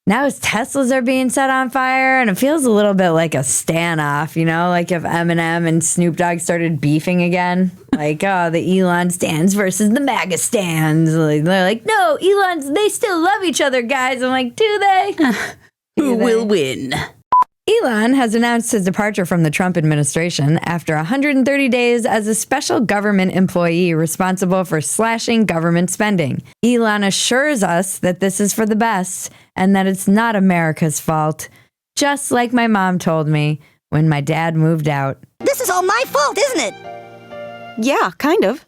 Now his Teslas are being set on fire, and it feels a little bit like a standoff, you know, like if Eminem and Snoop Dogg started beefing again. Like, oh, the Elon stands versus the MAGA stands. Like, they're like, no, Elon's, they still love each other, guys. I'm like, do they? Who will win? Elon has announced his departure from the Trump administration after 130 days as a special government employee responsible for slashing government spending. Elon assures us that this is for the best and that it's not America's fault, just like my mom told me when my dad moved out. This is all my fault, isn't it? Yeah, kind of.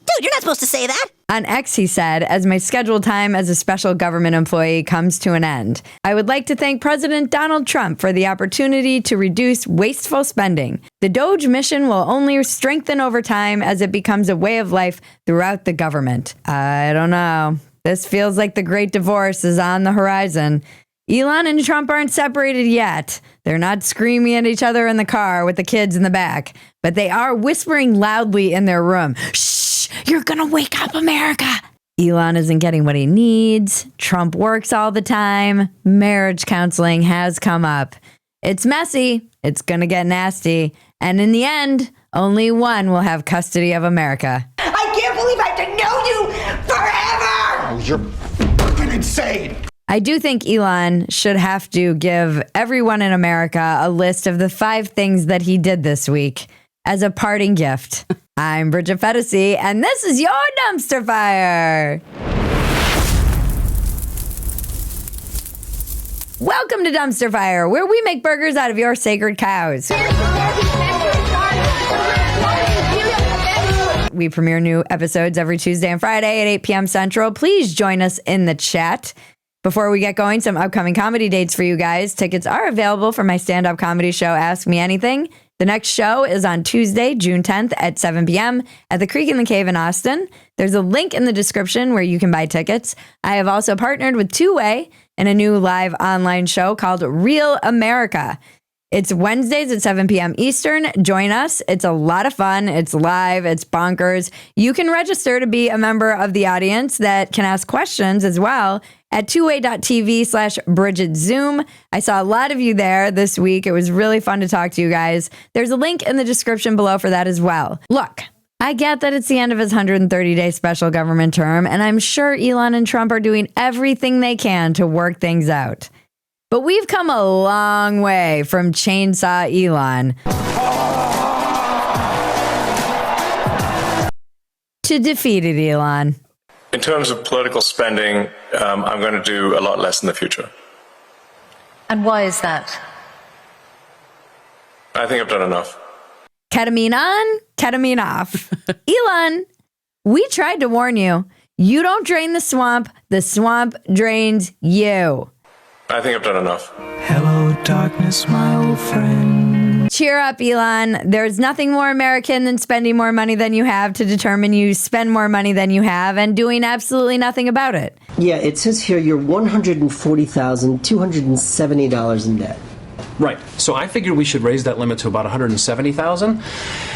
Dude, you're not supposed to say that. On X, he said, as my scheduled time as a special government employee comes to an end, I would like to thank President Donald Trump for the opportunity to reduce wasteful spending. The DOGE mission will only strengthen over time as it becomes a way of life throughout the government. I don't know. This feels like the great divorce is on the horizon. Elon and Trump aren't separated yet. They're not screaming at each other in the car with the kids in the back, but they are whispering loudly in their room. Shh! You're gonna wake up, America! Elon isn't getting what he needs. Trump works all the time. Marriage counseling has come up. It's messy. It's gonna get nasty. And in the end, only one will have custody of America. I can't believe I have to know you forever! Oh, you're fucking insane! I do think Elon should have to give everyone in America a list of the 5 things that he did this week as a parting gift. I'm Bridget Phetasy, and this is your Dumpster Fire. Welcome to Dumpster Fire, where we make burgers out of your sacred cows. We premiere new episodes every Tuesday and Friday at 8 p.m. Central. Please join us in the chat. Before we get going, some upcoming comedy dates for you guys. Tickets are available for my stand-up comedy show, Ask Me Anything. The next show is on Tuesday, June 10th at 7 p.m. at the Creek in the Cave in Austin. There's a link in the description where you can buy tickets. I have also partnered with Two Way in a new live online show called Real America. It's Wednesdays at 7 p.m. Eastern. Join us. It's a lot of fun. It's live. It's bonkers. You can register to be a member of the audience that can ask questions as well at twoway.tv/Bridget Zoom. I saw a lot of you there this week. It was really fun to talk to you guys. There's a link in the description below for that as well. Look, I get that it's the end of his 130-day special government term, and I'm sure Elon and Trump are doing everything they can to work things out. But we've come a long way from Chainsaw Elon to defeated Elon. In terms of political spending, I'm going to do a lot less in the future. And why is that? I think I've done enough. Ketamine on, ketamine off. Elon, we tried to warn you. You don't drain the swamp drains you. I think I've done enough. Hello, darkness, my old friend. Cheer up, Elon. There's nothing more American than spending more money than you have to determine you spend more money than you have and doing absolutely nothing about it. Yeah, it says here you're $140,270 in debt. Right. So I figured we should raise that limit to about $170,000.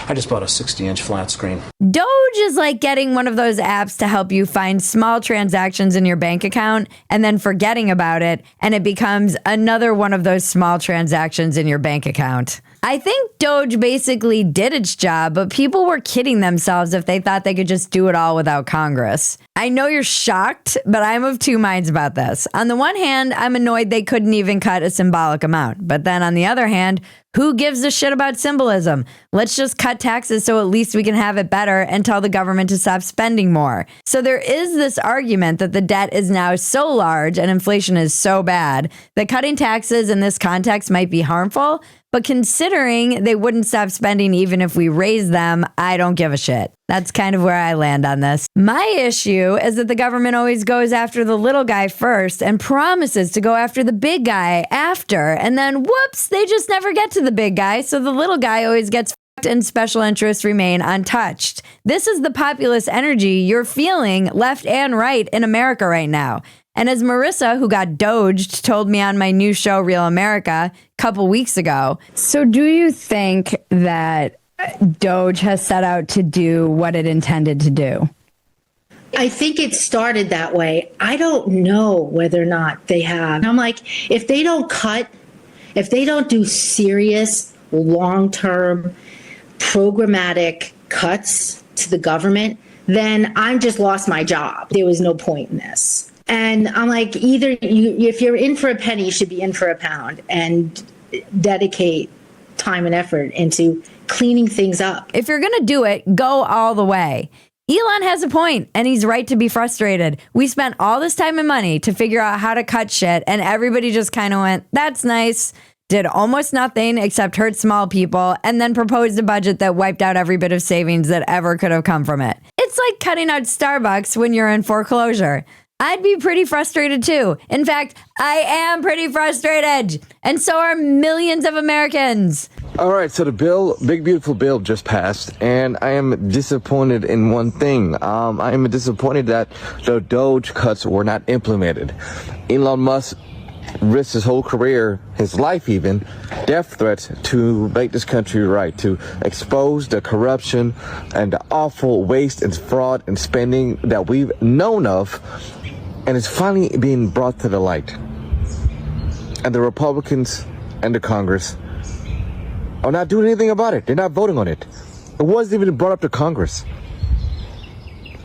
I just bought a 60-inch flat screen. DOGE is like getting one of those apps to help you find small transactions in your bank account and then forgetting about it, and it becomes another one of those small transactions in your bank account. I think DOGE basically did its job, but people were kidding themselves if they thought they could just do it all without Congress. I know you're shocked, but I'm of two minds about this. On the one hand, I'm annoyed they couldn't even cut a symbolic amount. But then on the other hand, who gives a shit about symbolism? Let's just cut taxes so at least we can have it better and tell the government to stop spending more. So there is this argument that the debt is now so large and inflation is so bad that cutting taxes in this context might be harmful. But considering they wouldn't stop spending even if we raise them, I don't give a shit. That's kind of where I land on this. My issue is that the government always goes after the little guy first and promises to go after the big guy after. And then, whoops, they just never get to the big guy. So the little guy always gets fucked and special interests remain untouched. This is the populist energy you're feeling left and right in America right now. And as Marissa, who got doged, told me on my new show, Real America, a couple weeks ago. So do you think that DOGE has set out to do what it intended to do? I think it started that way. I don't know whether or not they have. I'm like, if they don't do serious, long-term, programmatic cuts to the government, then I'm just lost my job. There was no point in this. And I'm like, if you're in for a penny, you should be in for a pound and dedicate time and effort into cleaning things up. If you're going to do it, go all the way. Elon has a point, and he's right to be frustrated. We spent all this time and money to figure out how to cut shit, and everybody just kind of went, that's nice, did almost nothing except hurt small people, and then proposed a budget that wiped out every bit of savings that ever could have come from it. It's like cutting out Starbucks when you're in foreclosure. I'd be pretty frustrated too. In fact, I am pretty frustrated. And so are millions of Americans. All right, so the bill, big beautiful bill just passed, and I am disappointed in one thing. I am disappointed that the DOGE cuts were not implemented. Elon Musk risked his whole career, his life even, death threats to make this country right, to expose the corruption and the awful waste and fraud and spending that we've known of, and it's finally being brought to the light. And the Republicans and the Congress are not doing anything about it. They're not voting on it. It wasn't even brought up to Congress.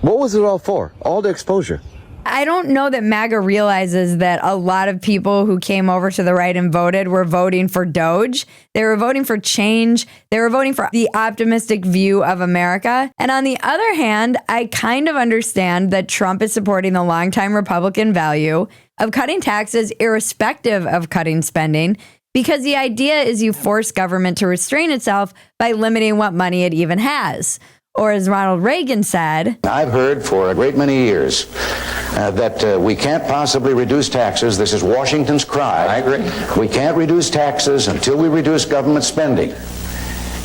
What was it all for? All the exposure. I don't know that MAGA realizes that a lot of people who came over to the right and voted were voting for DOGE. They were voting for change. They were voting for the optimistic view of America. And on the other hand, I kind of understand that Trump is supporting the longtime Republican value of cutting taxes irrespective of cutting spending, because the idea is you force government to restrain itself by limiting what money it even has. Or as Ronald Reagan said, I've heard for a great many years that we can't possibly reduce taxes. This is Washington's cry. I agree. We can't reduce taxes until we reduce government spending.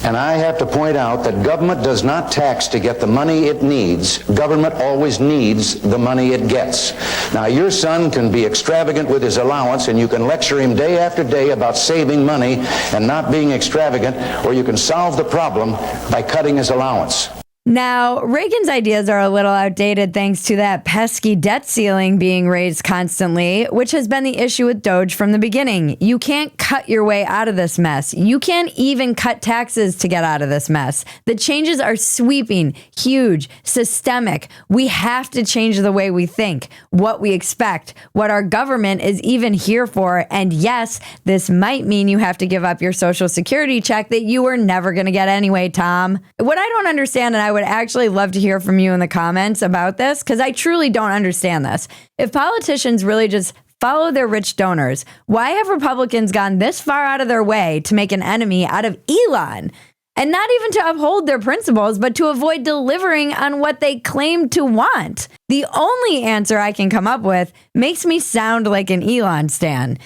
And I have to point out that government does not tax to get the money it needs. Government always needs the money it gets. Now, your son can be extravagant with his allowance, and you can lecture him day after day about saving money and not being extravagant, or you can solve the problem by cutting his allowance. Now, Reagan's ideas are a little outdated thanks to that pesky debt ceiling being raised constantly, which has been the issue with DOGE from the beginning. You can't cut your way out of this mess. You can't even cut taxes to get out of this mess. The changes are sweeping, huge, systemic. We have to change the way we think, what we expect, what our government is even here for. And yes, this might mean you have to give up your Social Security check that you were never going to get anyway, Tom. What I don't understand, and I would actually love to hear from you in the comments about this, because I truly don't understand this. If politicians really just follow their rich donors, why have Republicans gone this far out of their way to make an enemy out of Elon? And not even to uphold their principles, but to avoid delivering on what they claim to want. The only answer I can come up with makes me sound like an Elon stan.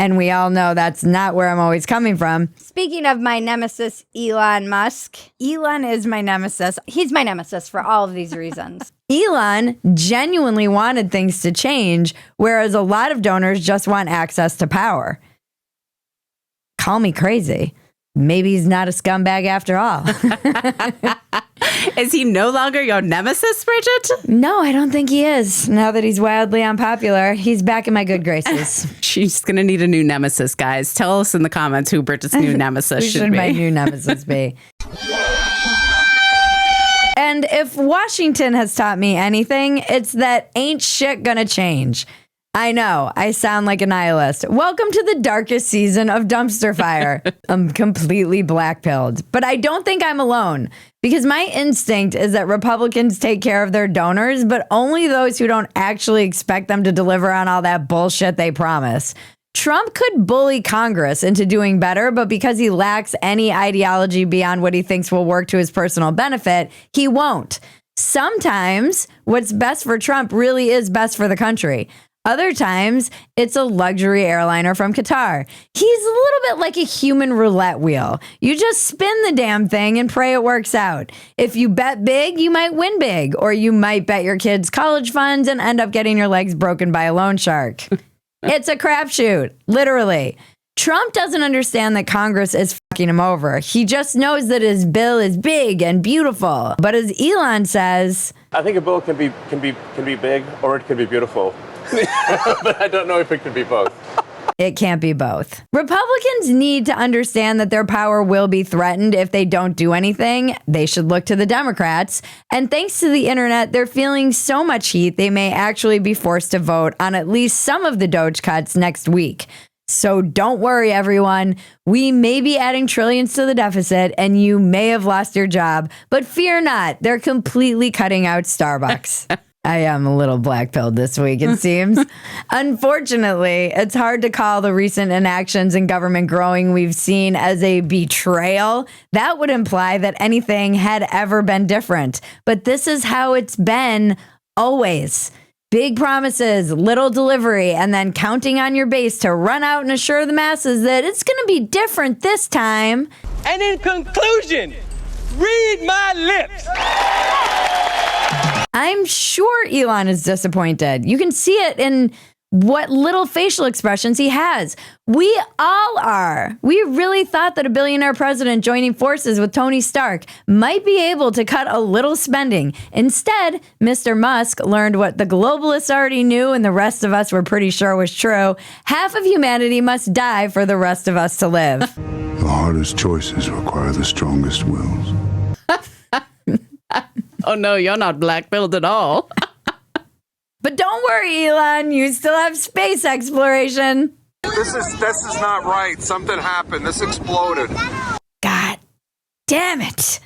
And we all know that's not where I'm always coming from. Speaking of my nemesis, Elon Musk, Elon is my nemesis. He's my nemesis for all of these reasons. Elon genuinely wanted things to change, whereas a lot of donors just want access to power. Call me crazy. Maybe he's not a scumbag after all. Is he no longer your nemesis, Bridget? No, I don't think he is. Now that he's wildly unpopular, he's back in my good graces. She's going to need a new nemesis, guys. Tell us in the comments who Bridget's new nemesis Who should be. my new nemesis be? And if Washington has taught me anything, it's that ain't shit gonna change. I know, I sound like a nihilist. Welcome to the darkest season of dumpster fire. I'm completely black-pilled, but I don't think I'm alone, because my instinct is that Republicans take care of their donors, but only those who don't actually expect them to deliver on all that bullshit they promise. Trump could bully Congress into doing better, but because he lacks any ideology beyond what he thinks will work to his personal benefit, he won't. Sometimes what's best for Trump really is best for the country. Other times, it's a luxury airliner from Qatar. He's a little bit like a human roulette wheel. You just spin the damn thing and pray it works out. If you bet big, you might win big, or you might bet your kids' college funds and end up getting your legs broken by a loan shark. It's a crapshoot, literally. Trump doesn't understand that Congress is fucking him over. He just knows that his bill is big and beautiful. But as Elon says, I think a bill can be big or it can be beautiful. But I don't know if it can be both. it can't be both. Republicans need to understand that their power will be threatened if they don't do anything. They should look to the Democrats. And thanks to the internet, they're feeling so much heat, they may actually be forced to vote on at least some of the DOGE cuts next week. So don't worry, everyone. We may be adding trillions to the deficit and you may have lost your job, but fear not. They're completely cutting out Starbucks. I am a little black-pilled this week, it seems. Unfortunately, it's hard to call the recent inactions in government growing we've seen as a betrayal. That would imply that anything had ever been different. But this is how it's been always. Big promises, little delivery, and then counting on your base to run out and assure the masses that it's going to be different this time. And in conclusion, read my lips. I'm sure Elon is disappointed. You can see it in what little facial expressions he has. We all are. We really thought that a billionaire president joining forces with Tony Stark might be able to cut a little spending. Instead, Mr. Musk learned what the globalists already knew and the rest of us were pretty sure was true. Half of humanity must die for the rest of us to live. The hardest choices require the strongest wills. Oh no, you're not black-pilled at all. But don't worry, Elon, you still have space exploration. This is not right. Something happened. This exploded. God damn it.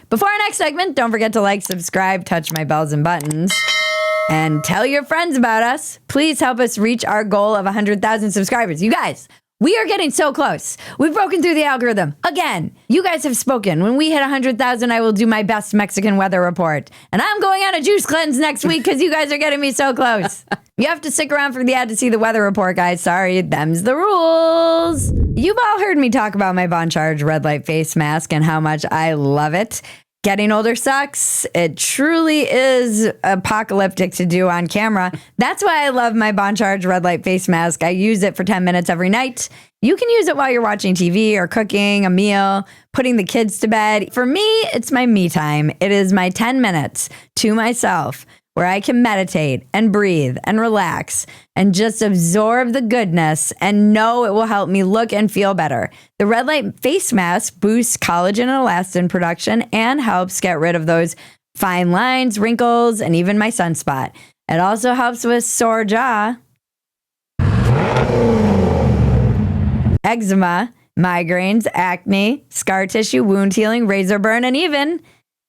Before our next segment, don't forget to like, subscribe, touch my bells and buttons, and tell your friends about us. Please help us reach our goal of 100,000 subscribers. You guys, we are getting so close. We've broken through the algorithm. Again, you guys have spoken. When we hit 100,000, I will do my best Mexican weather report. And I'm going on a juice cleanse next week because you guys are getting me so close. You have to stick around for the ad to see the weather report, guys. Sorry, them's the rules. You've all heard me talk about my Bon Charge red light face mask and how much I love it. Getting older sucks. It truly is apocalyptic to do on camera. That's why I love my Bon Charge red light face mask. I use it for 10 minutes every night. You can use it while you're watching TV or cooking a meal, putting the kids to bed. For me, it's my me time. It is my 10 minutes to myself where I can meditate and breathe and relax and just absorb the goodness and know it will help me look and feel better. The red light face mask boosts collagen and elastin production and helps get rid of those fine lines, wrinkles, and even my sunspot. It also helps with sore jaw, eczema, migraines, acne, scar tissue, wound healing, razor burn, and even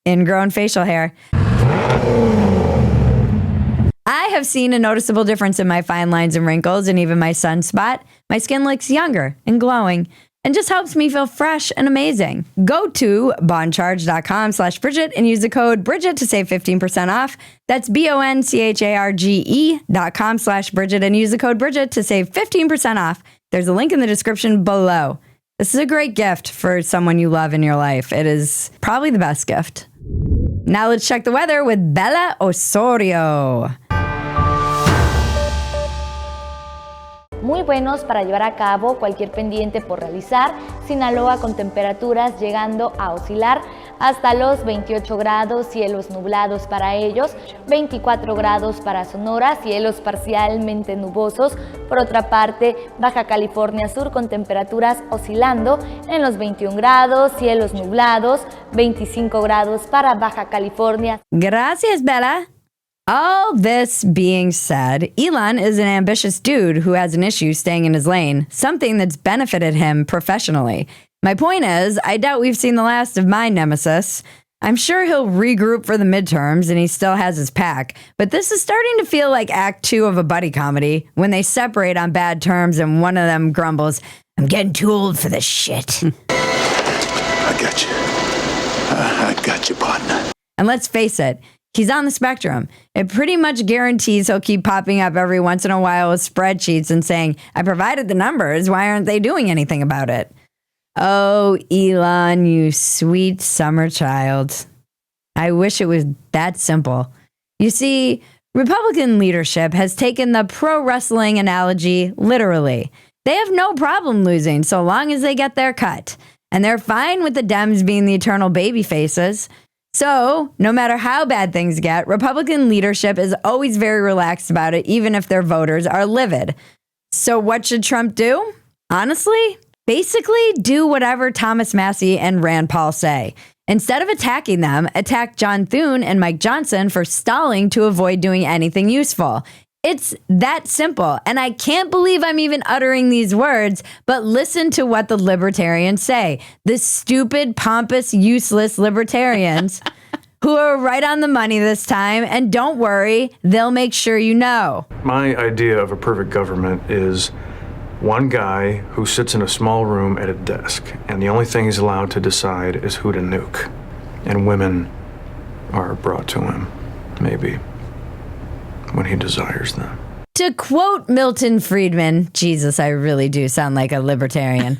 ingrown facial hair. I have seen a noticeable difference in my fine lines and wrinkles and even my sunspot. My skin looks younger and glowing and just helps me feel fresh and amazing. Go to boncharge.com/Bridget and use the code Bridget to save 15% off. That's boncharge.com/Bridget and use the code Bridget to save 15% off. There's a link in the description below. This is a great gift for someone you love in your life. It is probably the best gift. Now let's check the weather with Bella Osorio. Muy buenos para llevar a cabo cualquier pendiente por realizar. Sinaloa con temperaturas llegando a oscilar hasta los 28 grados, cielos nublados para ellos, 24 grados para Sonora, cielos parcialmente nubosos. Por otra parte, Baja California Sur con temperaturas oscilando en los 21 grados, cielos nublados, 25 grados para Baja California. Gracias, Bella. All this being said, Elon is an ambitious dude who has an issue staying in his lane, something that's benefited him professionally. My point is, I doubt we've seen the last of my Nemesis. I'm sure he'll regroup for the midterms and he still has his pack, but this is starting to feel like Act 2 of a buddy comedy when they separate on bad terms and one of them grumbles, "I'm getting too old for this shit." I got you. I got you, partner. And let's face it, he's on the spectrum. It pretty much guarantees he'll keep popping up every once in a while with spreadsheets and saying, "I provided the numbers, why aren't they doing anything about it?" Oh, Elon, you sweet summer child. I wish it was that simple. You see, Republican leadership has taken the pro wrestling analogy literally. They have no problem losing so long as they get their cut. And they're fine with the Dems being the eternal baby faces. So, no matter how bad things get, Republican leadership is always very relaxed about it, even if their voters are livid. So what should Trump do? Honestly, basically do whatever Thomas Massie and Rand Paul say. Instead of attacking them, attack John Thune and Mike Johnson for stalling to avoid doing anything useful. It's that simple, and I can't believe I'm even uttering these words, but listen to what the libertarians say. The stupid, pompous, useless libertarians who are right on the money this time, and don't worry, they'll make sure you know. My idea of a perfect government is one guy who sits in a small room at a desk, and the only thing he's allowed to decide is who to nuke. And women are brought to him, maybe, when he desires them. To quote Milton Friedman, Jesus, I really do sound like a libertarian.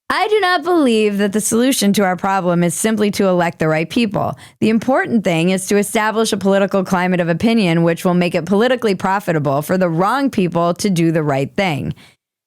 I do not believe that the solution to our problem is simply to elect the right people. The important thing is to establish a political climate of opinion which will make it politically profitable for the wrong people to do the right thing.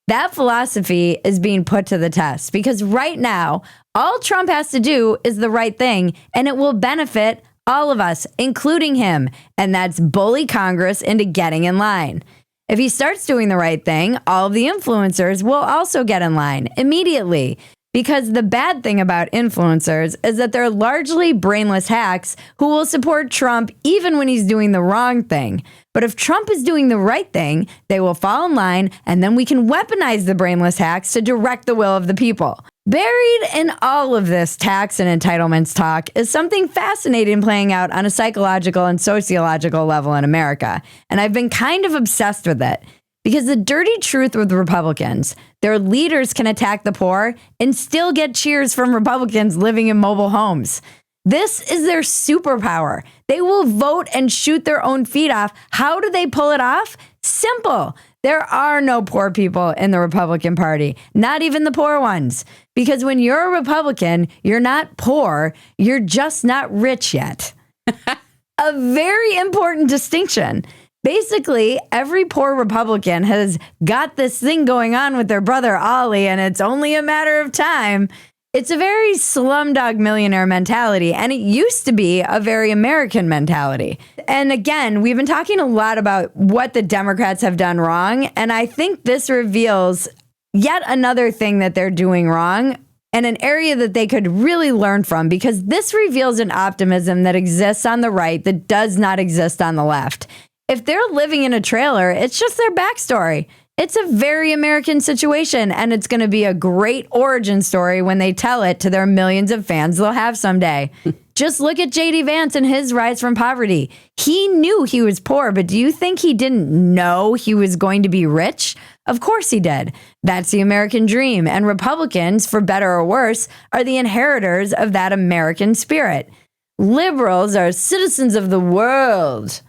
That philosophy is being put to the test because right now, all Trump has to do is the right thing, and it will benefit all of us, including him, and that's bully Congress into getting in line. If he starts doing the right thing, all of the influencers will also get in line immediately. Because the bad thing about influencers is that they're largely brainless hacks who will support Trump even when he's doing the wrong thing. But if Trump is doing the right thing, they will fall in line, and then we can weaponize the brainless hacks to direct the will of the people. Buried in all of this tax and entitlements talk is something fascinating playing out on a psychological and sociological level in America. And I've been kind of obsessed with it. Because the dirty truth with Republicans, their leaders can attack the poor and still get cheers from Republicans living in mobile homes. This is their superpower. They will vote and shoot their own feet off. How do they pull it off? Simple. There are no poor people in the Republican Party, not even the poor ones. Because when you're a Republican, you're not poor, you're just not rich yet. A very important distinction. Basically, every poor Republican has got this thing going on with their brother Ollie, and it's only a matter of time. It's a very Slumdog Millionaire mentality, and it used to be a very American mentality. And again, we've been talking a lot about what the Democrats have done wrong, and I think this reveals yet another thing that they're doing wrong and an area that they could really learn from, because this reveals an optimism that exists on the right that does not exist on the left. If they're living in a trailer, it's just their backstory. It's a very American situation, and it's going to be a great origin story when they tell it to their millions of fans they'll have someday. Just look at J.D. Vance and his rise from poverty. He knew he was poor, but do you think he didn't know he was going to be rich? Of course he did. That's the American dream, and Republicans, for better or worse, are the inheritors of that American spirit. Liberals are citizens of the world.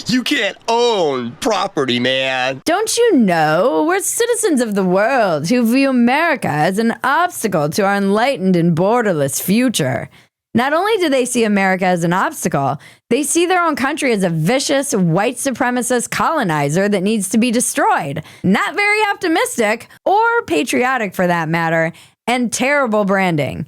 You can't own property, man. Don't you know? We're citizens of the world who view America as an obstacle to our enlightened and borderless future. Not only do they see America as an obstacle, they see their own country as a vicious, white supremacist colonizer that needs to be destroyed. Not very optimistic, or patriotic for that matter, and terrible branding.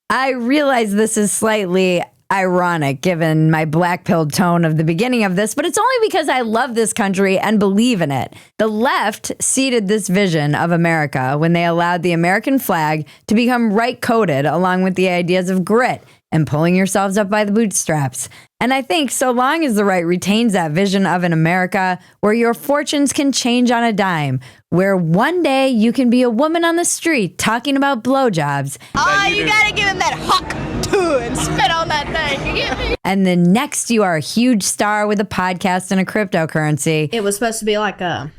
I realize this is slightly ironic given my black-pilled tone of the beginning of this, but it's only because I love this country and believe in it. The left seeded this vision of America when they allowed the American flag to become right-coded along with the ideas of grit and pulling yourselves up by the bootstraps. And I think so long as the right retains that vision of an America where your fortunes can change on a dime, where one day you can be a woman on the street talking about blowjobs. Oh, you gotta give him that huck too and spit on that thing. You get me? And the next you are a huge star with a podcast and a cryptocurrency. It was supposed to be like what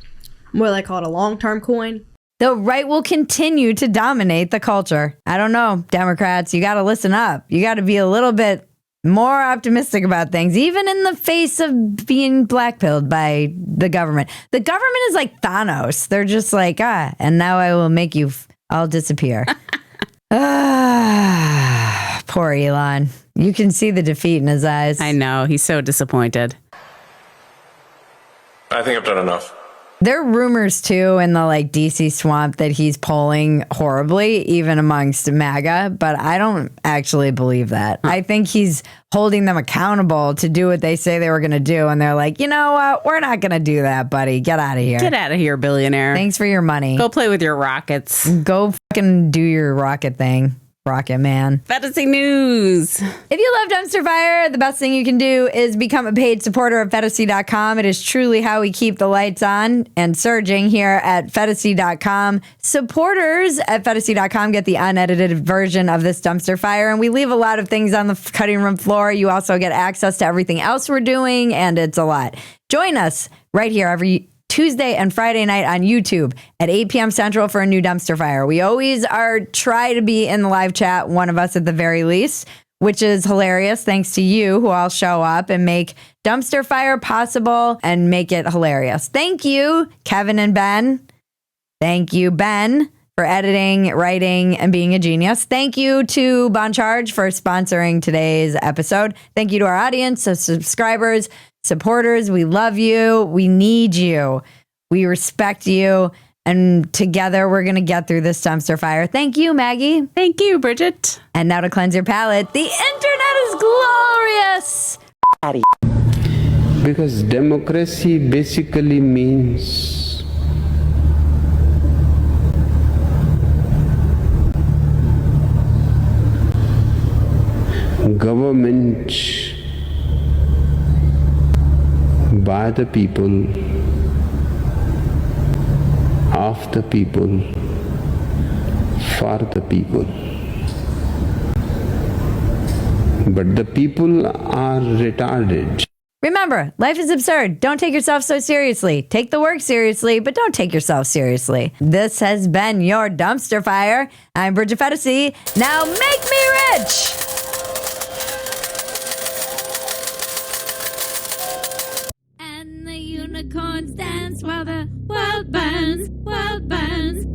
do they call it, a long-term coin? The right will continue to dominate the culture. I don't know, Democrats, you got to listen up. You got to be a little bit more optimistic about things, even in the face of being blackpilled by the government. The government is like Thanos. They're just like, and now I will make you all disappear. Poor Elon. You can see the defeat in his eyes. I know. He's so disappointed. I think I've done enough. There are rumors too in the like DC swamp that he's polling horribly, even amongst MAGA, but I don't actually believe that. I think he's holding them accountable to do what they say they were going to do. And they're like, you know what? We're not going to do that, buddy. Get out of here. Get out of here, billionaire. Thanks for your money. Go play with your rockets. Go fucking do your rocket thing. Rocket Man. Phetasy News. If you love Dumpster Fire, the best thing you can do is become a paid supporter of Phetasy.com. It is truly how we keep the lights on and surging here at Phetasy.com. Supporters at Phetasy.com get the unedited version of this Dumpster Fire, and we leave a lot of things on the cutting room floor. You also get access to everything else we're doing, and it's a lot. Join us right here every Tuesday and Friday night on YouTube at 8 p.m. Central for a new Dumpster Fire. We always try to be in the live chat, one of us at the very least, which is hilarious thanks to you who all show up and make Dumpster Fire possible and make it hilarious. Thank you, Kevin and Ben. Thank you, Ben, for editing, writing, and being a genius. Thank you to Bon Charge for sponsoring today's episode. Thank you to our audience, so subscribers, supporters. We love you. We need you. We respect you. And together we're going to get through this Dumpster Fire. Thank you, Maggie. Thank you, Bridget. And now to cleanse your palate, the internet is glorious. Because democracy basically means government by the people, of the people, for the people. But the people are retarded. Remember, life is absurd. Don't take yourself so seriously. Take the work seriously, but don't take yourself seriously. This has been your Dumpster Fire. I'm Bridget Phetasy. Now make me rich! Unicorns dance while the world burns, world burns.